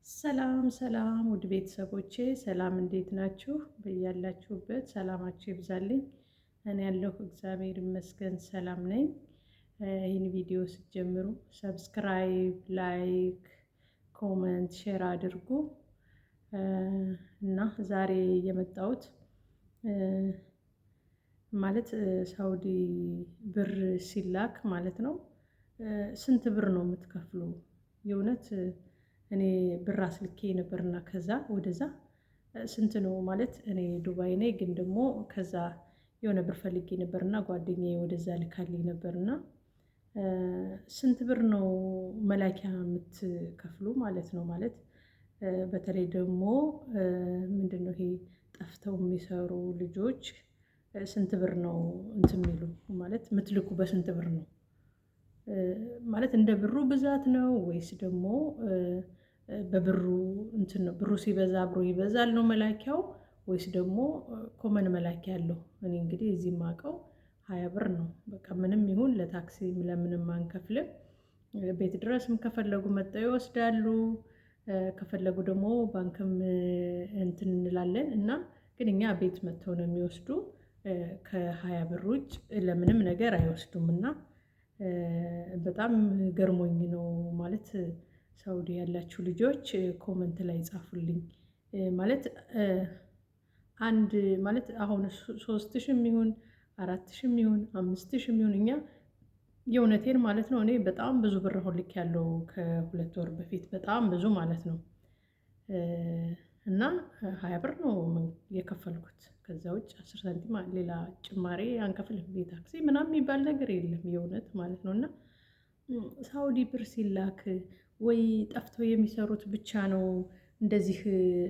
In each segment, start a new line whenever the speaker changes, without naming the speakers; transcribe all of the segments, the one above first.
ሰላም ሰላም ውድ ቤተሰቦቼ ሰላም እንዴት ናችሁ? በያላችሁበት ሰላማችሁ ይብዛልኝ። እኔ ያለሁ እግዚአብሔር ይመስገን ሰላም ነኝ። ይህን ቪዲዮ ስትጀምሩ ሰብስክራይብ፣ ላይክ፣ ኮመንት፣ ሼር አድርጉ እና ዛሬ የመጣሁት ማለት ሳውዲ ብር ሲላክ ማለት ነው። ስንት ብር ነው የምትከፍሉ? የእውነት እኔ ብር አስልኬ ነበርና ከዛ ወደዛ ስንት ነው ማለት እኔ ዱባይ ነኝ፣ ግን ደግሞ ከዛ የሆነ ብር ፈልጌ ነበርና ጓደኛዬ ወደዛ ልካልኝ ነበርና ስንት ብር ነው መላኪያ የምትከፍሉ ማለት ነው። ማለት በተለይ ደግሞ ምንድነው ይሄ ጠፍተው የሚሰሩ ልጆች ስንት ብር ነው እንትን የሚሉ ማለት የምትልኩ በስንት ብር ነው ማለት እንደ ብሩ ብዛት ነው ወይስ ደግሞ በብሩ እንትን ነው? ብሩ ሲበዛ አብሮ ይበዛል ነው መላኪያው ወይስ ደግሞ ኮመን መላኪያ አለው? እኔ እንግዲህ እዚህ የማውቀው 20 ብር ነው። በቃ ምንም ይሁን ለታክሲ ለምንም አንከፍልም። ቤት ድረስም ከፈለጉ መጥተው ይወስዳሉ፣ ከፈለጉ ደግሞ ባንክም እንትን እንላለን እና ግን እኛ ቤት መጥተው ነው የሚወስዱ። ከ20 ብር ውጭ ለምንም ነገር አይወስዱም እና በጣም ገርሞኝ ነው ማለት ሳውዲ ያላችሁ ልጆች ኮመንት ላይ ጻፉልኝ። ማለት አንድ ማለት አሁን 3000 ይሁን 4000 ይሁን 5000 ይሁን እኛ የእውነቴን ማለት ነው እኔ በጣም ብዙ ብር አሁን ልኬያለሁ ከ2 ወር በፊት በጣም ብዙ ማለት ነው። እና 20 ብር ነው የከፈልኩት። ከዛ ውጭ 10 ሳንቲም ሌላ ጭማሪ አንከፍልም። ታክሲ ምናምን የሚባል ነገር የለም የእውነት ማለት ነው። እና ሳውዲ ብር ሲላክ ወይ ጠፍተው የሚሰሩት ብቻ ነው እንደዚህ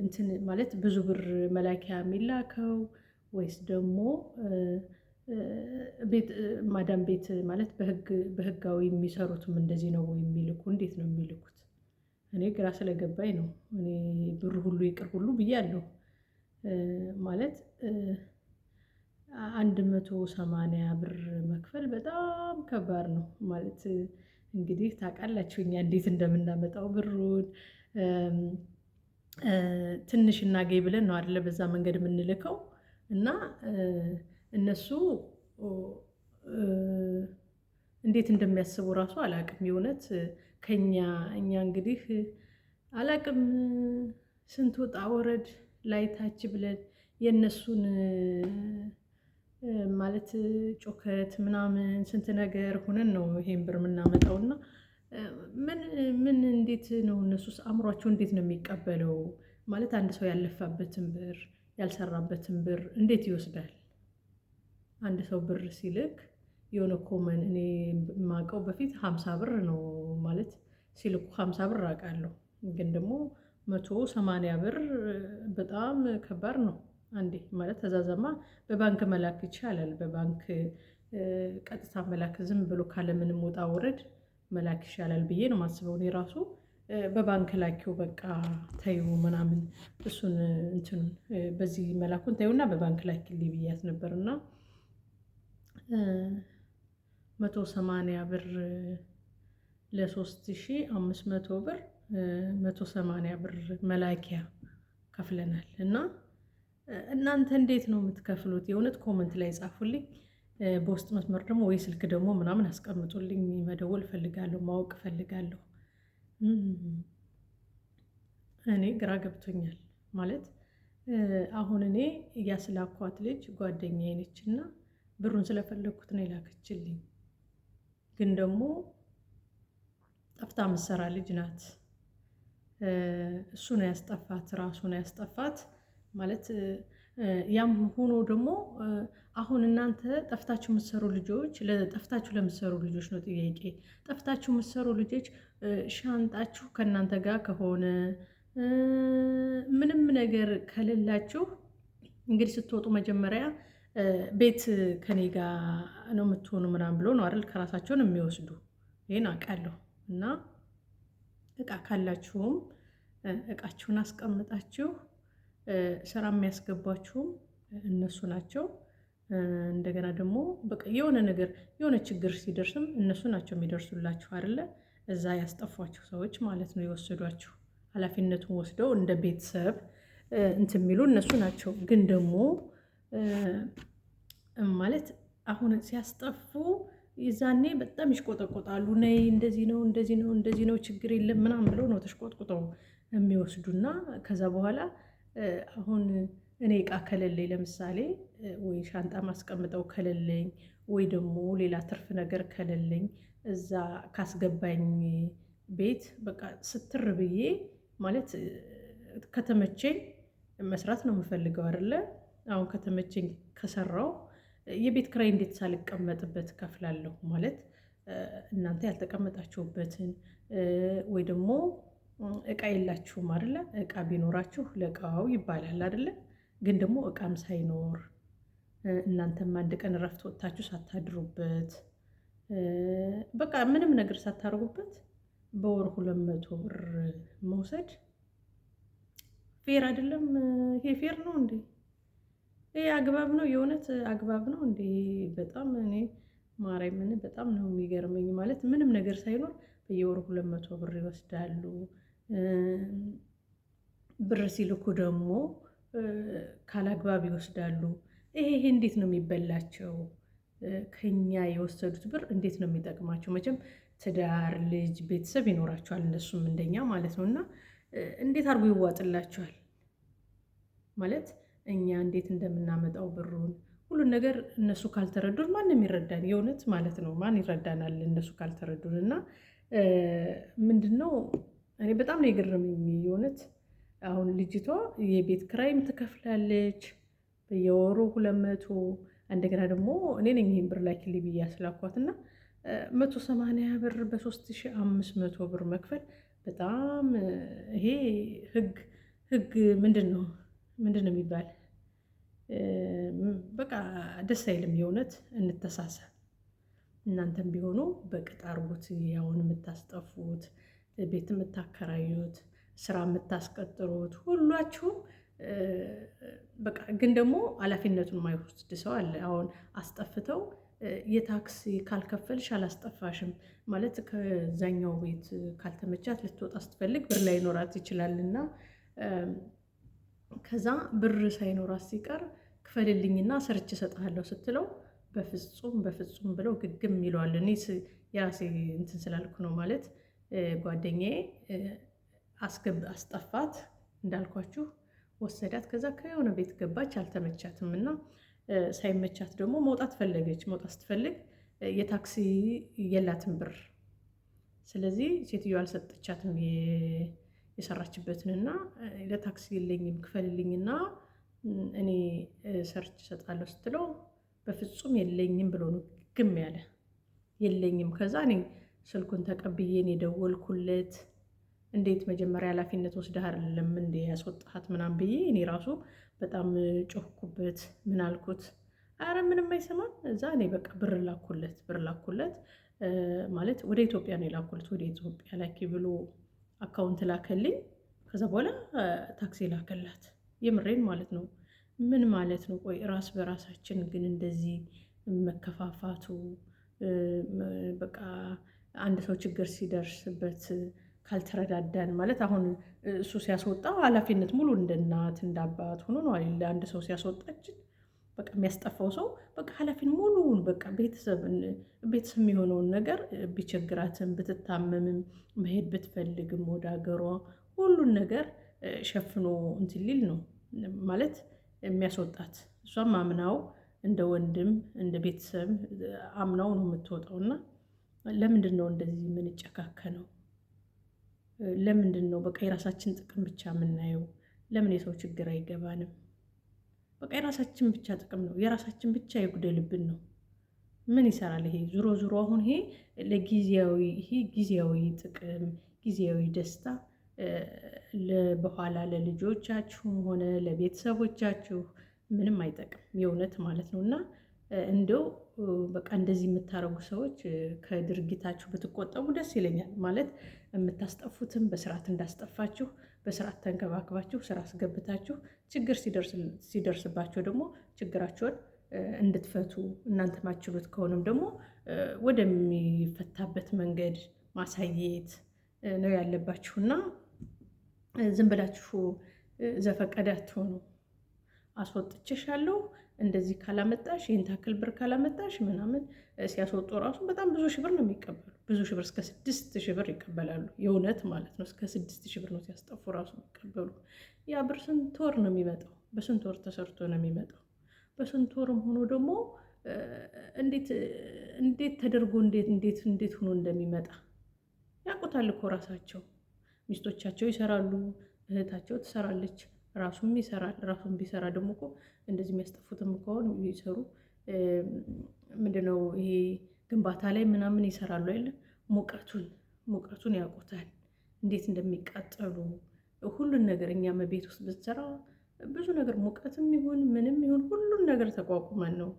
እንትን ማለት ብዙ ብር መላኪያ የሚላከው ወይስ ደግሞ ቤት ማዳም ቤት ማለት በህጋዊ የሚሰሩትም እንደዚህ ነው ወይ የሚልኩ? እንዴት ነው የሚልኩት? እኔ ግራ ስለገባኝ ነው። እኔ ብር ሁሉ ይቅር ሁሉ ብያለሁ። ማለት 180 ብር መክፈል በጣም ከባድ ነው። ማለት እንግዲህ ታውቃላችሁ እኛ እንዴት እንደምናመጣው ብሩን ትንሽ እናገኝ ብለን ነው አይደለ በዛ መንገድ የምንልከው። እና እነሱ እንዴት እንደሚያስቡ ራሱ አላውቅም። የእውነት እኛ እንግዲህ አላውቅም ስንት ወጣ ወረድ ላይ ታች ብለን የእነሱን ማለት ጮከት ምናምን ስንት ነገር ሆነን ነው ይሄን ብር የምናመጣው። እና ምን እንዴት ነው እነሱስ አእምሯቸው እንዴት ነው የሚቀበለው? ማለት አንድ ሰው ያለፋበትን ብር ያልሰራበትን ብር እንዴት ይወስዳል? አንድ ሰው ብር ሲልክ የሆነ ኮመን እኔ የማውቀው በፊት 50 ብር ነው ማለት ሲልኩ 50 ብር አውቃለሁ። ግን ደግሞ 180 ብር በጣም ከባድ ነው። አንዴ ማለት ተዛዛማ በባንክ መላክ ይቻላል። በባንክ ቀጥታ መላክ ዝም ብሎ ካለምንም ወጣ ወረድ መላክ ይሻላል ብዬ ነው የማስበው። እኔ ራሱ በባንክ ላኪው በቃ ተይው ምናምን እሱን እንትን በዚህ መላኩን ተይውና በባንክ ላኪልኝ ብያት ነበርና 180 ብር ለ3500 ብር 180 ብር መላኪያ ከፍለናል። እና እናንተ እንዴት ነው የምትከፍሉት? የእውነት ኮመንት ላይ ጻፉልኝ። በውስጥ መስመር ደግሞ ወይ ስልክ ደግሞ ምናምን አስቀምጡልኝ። መደወል እፈልጋለሁ፣ ማወቅ እፈልጋለሁ። እኔ ግራ ገብቶኛል ማለት አሁን እኔ ያስላኳት ልጅ ጓደኛዬ ነችና ብሩን ስለፈለኩት ነው የላከችልኝ። ግን ደግሞ ጠፍታ የምትሰራ ልጅ ናት። እሱ ነው ያስጠፋት፣ ራሱ ነው ያስጠፋት። ማለት ያም ሆኖ ደግሞ አሁን እናንተ ጠፍታችሁ የምትሰሩ ልጆች ጠፍታችሁ ለምትሰሩ ልጆች ነው ጥያቄ። ጠፍታችሁ የምትሰሩ ልጆች ሻንጣችሁ ከእናንተ ጋር ከሆነ ምንም ነገር ከሌላችሁ እንግዲህ ስትወጡ መጀመሪያ ቤት ከኔ ጋር ነው የምትሆኑ ምናምን ብሎ ነው አይደል ከራሳቸው ነው የሚወስዱ። ይሄን አውቃለሁ። እና እቃ ካላችሁም እቃችሁን አስቀምጣችሁ ስራ የሚያስገባችሁም እነሱ ናቸው። እንደገና ደግሞ በቃ የሆነ ነገር የሆነ ችግር ሲደርስም እነሱ ናቸው የሚደርሱላችሁ አይደለ? እዛ ያስጠፏችሁ ሰዎች ማለት ነው የወሰዷችሁ። ኃላፊነቱን ወስደው እንደ ቤተሰብ እንትን የሚሉ እነሱ ናቸው። ግን ደግሞ ማለት አሁን ሲያስጠፉ ይዛኔ በጣም ይሽቆጠቆጣሉ። ነይ እንደዚህ ነው እንደዚህ ነው እንደዚህ ነው ችግር የለም ምናምን ብለው ነው ተሽቆጥቁጠው የሚወስዱና ከዛ በኋላ አሁን እኔ እቃ ከሌለኝ ለምሳሌ ወይ ሻንጣ ማስቀምጠው ከሌለኝ ወይ ደግሞ ሌላ ትርፍ ነገር ከሌለኝ እዛ ካስገባኝ ቤት በቃ ስትር ብዬ ማለት ከተመቸኝ መስራት ነው የምፈልገው አይደለ? አሁን ከተመቸኝ ከሰራው የቤት ክራይ እንዴት ሳልቀመጥበት ከፍላለሁ ማለት እናንተ ያልተቀመጣችሁበትን ወይ ደግሞ እቃ የላችሁም አይደለ? እቃ ቢኖራችሁ ለእቃው ይባላል አይደለ? ግን ደግሞ እቃም ሳይኖር እናንተም አንድ ቀን እረፍት ወጥታችሁ ሳታድሩበት በቃ ምንም ነገር ሳታደርጉበት በወር 200 ብር መውሰድ ፌር አይደለም። ይሄ ፌር ነው እንዴ? ይሄ አግባብ ነው? የእውነት አግባብ ነው እንዴ? በጣም እኔ ማርያምን በጣም ነው የሚገርመኝ። ማለት ምንም ነገር ሳይኖር በየወሩ 200 ብር ይወስዳሉ። ብር ሲልኩ ደግሞ ካላግባብ ይወስዳሉ። ይሄ እንዴት ነው የሚበላቸው? ከኛ የወሰዱት ብር እንዴት ነው የሚጠቅማቸው? መቼም ትዳር፣ ልጅ፣ ቤተሰብ ይኖራቸዋል እነሱም እንደኛ ማለት ነው። እና እንዴት አድርጎ ይዋጥላቸዋል? ማለት እኛ እንዴት እንደምናመጣው ብሩን ሁሉን ነገር እነሱ ካልተረዱን ማንም ይረዳን? የእውነት ማለት ነው ማን ይረዳናል እነሱ ካልተረዱን? እና ምንድነው እኔ በጣም ነው የገረመኝ የእውነት። አሁን ልጅቷ የቤት ክራይም ትከፍላለች በየወሩ 200። እንደገና ደግሞ እኔ ነኝ ይሄን ብር ላኪልኝ ብዬ አስላኳት እና 180 ብር በ3500 ብር መክፈል በጣም ይሄ ህግ ምንድነው የሚባል በቃ ደስ አይልም። የእውነት እንተሳሰብ። እናንተም ቢሆኑ በቅጥ አርጉት። ያውን የምታስጠፉት ቤት የምታከራዩት ስራ የምታስቀጥሩት ሁላችሁም በቃ ግን ደግሞ ኃላፊነቱን የማይወስድ ሰው አለ። አሁን አስጠፍተው የታክሲ ካልከፈልሽ አላስጠፋሽም ማለት ከዛኛው ቤት ካልተመቻት ልትወጣ ስትፈልግ ብር ላይኖራት ይችላልና ከዛ ብር ሳይኖራት ሲቀር ክፈልልኝና ሰርች እሰጥሃለሁ ስትለው በፍጹም ብለው ግግም ይለዋል። እኔ የራሴ እንትን ስላልኩ ነው ማለት ጓደኛዬ አስጠፋት እንዳልኳችሁ ወሰዳት። ከዛ ከሆነ ቤት ገባች አልተመቻትም እና ሳይመቻት ደግሞ መውጣት ፈለገች። መውጣት ስትፈልግ የታክሲ የላትም ብር። ስለዚህ ሴትዮ አልሰጠቻትም የሰራችበትንና ለታክሲ የለኝም ክፈልልኝና እኔ ሰርች እሰጣለሁ ስትለው በፍጹም የለኝም ብሎ ነው ግም ያለ የለኝም። ከዛ እኔ ስልኩን ተቀብዬ እኔ ደወልኩለት። እንዴት መጀመሪያ ኃላፊነት ወስደህ አይደለም እንዴ ያስወጣሃት ምናምን ብዬ እኔ ራሱ በጣም ጮህኩበት። ምን አልኩት? አረ ምንም አይሰማም። እዛ እኔ በቃ ብር ላኩለት ማለት ወደ ኢትዮጵያ ነው የላኩለት። ወደ ኢትዮጵያ ላኪ ብሎ አካውንት ላከልኝ። ከዛ በኋላ ታክሲ ላከላት። የምሬን ማለት ነው። ምን ማለት ነው? ቆይ ራስ በራሳችን ግን እንደዚህ መከፋፋቱ በቃ አንድ ሰው ችግር ሲደርስበት ካልተረዳዳን ማለት አሁን እሱ ሲያስወጣ ኃላፊነት ሙሉ እንደ እናት እንደ አባት ሆኖ ነው አይደል? አንድ ሰው ሲያስወጣችን በቃ የሚያስጠፋው ሰው በቃ ኃላፊነት ሙሉውን በቃ ቤተሰብ የሚሆነውን ነገር ቢቸግራትም ብትታመምም መሄድ ብትፈልግም ወደ ሀገሯ ሁሉን ነገር ሸፍኖ እንትን ሊል ነው ማለት የሚያስወጣት። እሷም አምናው እንደ ወንድም እንደ ቤተሰብ አምናው ነው የምትወጣውና ለምንድን ነው እንደዚህ የምንጨካከነው? ለምንድን ነው በቃ የራሳችን ጥቅም ብቻ የምናየው? ለምን የሰው ችግር አይገባንም? በቃ የራሳችን ብቻ ጥቅም ነው፣ የራሳችን ብቻ የጉደልብን ነው። ምን ይሰራል ይሄ? ዙሮ አሁን ይሄ ጊዜያዊ ጥቅም ጊዜያዊ ደስታ በኋላ ለልጆቻችሁም ሆነ ለቤተሰቦቻችሁ ምንም አይጠቅም፣ የእውነት ማለት ነው። እና እንደው በቃ እንደዚህ የምታረጉ ሰዎች ከድርጊታችሁ ብትቆጠቡ ደስ ይለኛል። ማለት የምታስጠፉትም በስርዓት እንዳስጠፋችሁ በስርዓት ተንከባክባችሁ ስራ አስገብታችሁ ችግር ሲደርስባቸው ደግሞ ችግራቸውን እንድትፈቱ እናንተ ማችሉት ከሆነም ደግሞ ወደሚፈታበት መንገድ ማሳየት ነው ያለባችሁና ዝም ብላችሁ ዘፈቀደ አትሆኑ። አስወጥቼሻለሁ እንደዚህ ካላመጣሽ ይህን ታክል ብር ካላመጣሽ ምናምን ሲያስወጡ ራሱ በጣም ብዙ ሺህ ብር ነው የሚቀበሉ። ብዙ ሺህ ብር እስከ 6,000 ብር ይቀበላሉ። የእውነት ማለት ነው። እስከ 6,000 ብር ነው ሲያስጠፉ ራሱ የሚቀበሉ። ያ ብር ስንት ወር ነው የሚመጣው? በስንት ወር ተሰርቶ ነው የሚመጣው? በስንት ወርም ሆኖ ደግሞ እንዴት ተደርጎ እንዴት ሆኖ እንደሚመጣ ያውቁታል እኮ ራሳቸው። ሚስቶቻቸው ይሰራሉ፣ እህታቸው ትሰራለች፣ ራሱም ይሰራል። ራሱም ቢሰራ ደግሞ እኮ እንደዚህ የሚያስጠፉትም ከሆነ ቢሰሩ ምንድነው ይሄ ግንባታ ላይ ምናምን ይሰራሉ አይደል? ሙቀቱን ያውቁታል፣ እንዴት እንደሚቃጠሉ ሁሉን ነገር። እኛም ቤት ውስጥ ብትሰራ ብዙ ነገር ሙቀትም ይሁን ምንም ይሁን ሁሉን ነገር ተቋቁመን ነው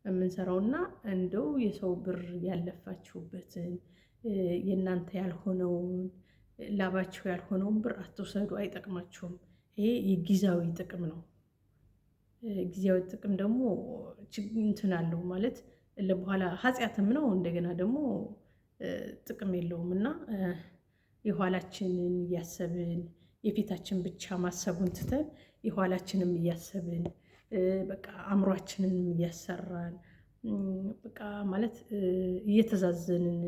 የምንሰራውና እንደው የሰው ብር ያለፋችሁበትን የእናንተ ያልሆነውን ላባችሁ ያልሆነውን ብር አትውሰዱ፣ አይጠቅማችሁም። ይሄ የጊዜያዊ ጥቅም ነው። ጊዜያዊ ጥቅም ደግሞ እንትን አለው ማለት ለበኋላ ኃጢአትም ነው። እንደገና ደግሞ ጥቅም የለውም እና የኋላችንን እያሰብን የፊታችን ብቻ ማሰቡን ትተን የኋላችንም እያሰብን በቃ አእምሯችንን እያሰራን በቃ ማለት እየተዛዘንን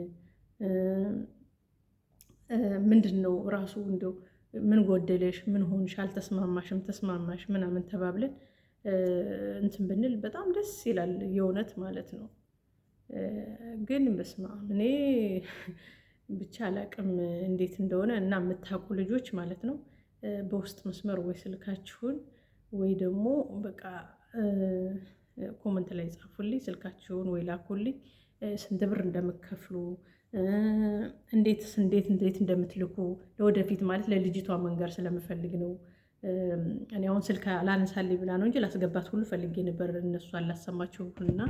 ምንድን ነው ራሱ እንደው ምን ጎደለሽ፣ ምን ሆንሽ፣ አልተስማማሽም፣ ተስማማሽ ምናምን ተባብለን እንትን ብንል በጣም ደስ ይላል። የእውነት ማለት ነው። ግን በስመ አብ እኔ ብቻ አላቅም እንዴት እንደሆነ እና የምታውቁ ልጆች ማለት ነው በውስጥ መስመር ወይ ስልካችሁን ወይ ደግሞ በቃ ኮመንት ላይ ጻፉልኝ፣ ስልካችሁን ወይ ላኩልኝ ስንት ብር እንደምከፍሉ እንዴት እንደምትልኩ ለወደፊት ማለት ለልጅቷ መንገር ስለምፈልግ ነው። እኔ አሁን ስልክ አላነሳልኝ ብላ ነው እንጂ ላስገባት ሁሉ ፈልጌ ነበር። እነሱ አላሰማችሁና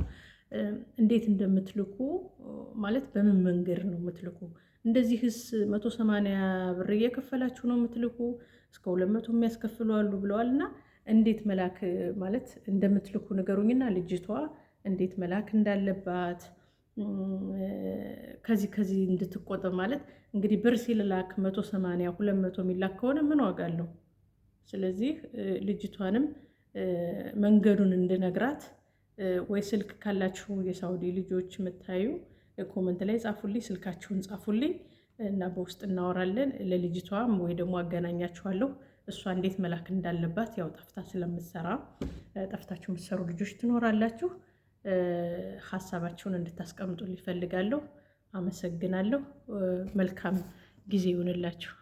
እንዴት እንደምትልኩ ማለት በምን መንገድ ነው የምትልኩ? እንደዚህስ 180 ብር እየከፈላችሁ ነው የምትልኩ? እስከ 200 የሚያስከፍሉ አሉ ብለዋል። እና እንዴት መላክ ማለት እንደምትልኩ ንገሩኝና ልጅቷ እንዴት መላክ እንዳለባት ከዚህ እንድትቆጠብ ማለት እንግዲህ ብር ሲልላክ 180 200 የሚላክ ከሆነ ምን ዋጋ አለው? ስለዚህ ልጅቷንም መንገዱን እንድነግራት ወይ ስልክ ካላችሁ የሳውዲ ልጆች የምታዩ ኮመንት ላይ ጻፉልኝ፣ ስልካችሁን ጻፉልኝ እና በውስጥ እናወራለን። ለልጅቷም ወይ ደግሞ አገናኛችኋለሁ። እሷ እንዴት መላክ እንዳለባት ያው ጠፍታ ስለምትሰራ ጠፍታችሁ የምትሰሩ ልጆች ትኖራላችሁ። ሀሳባችሁን እንድታስቀምጡ ይፈልጋለሁ። አመሰግናለሁ። መልካም ጊዜ ይሁንላችሁ።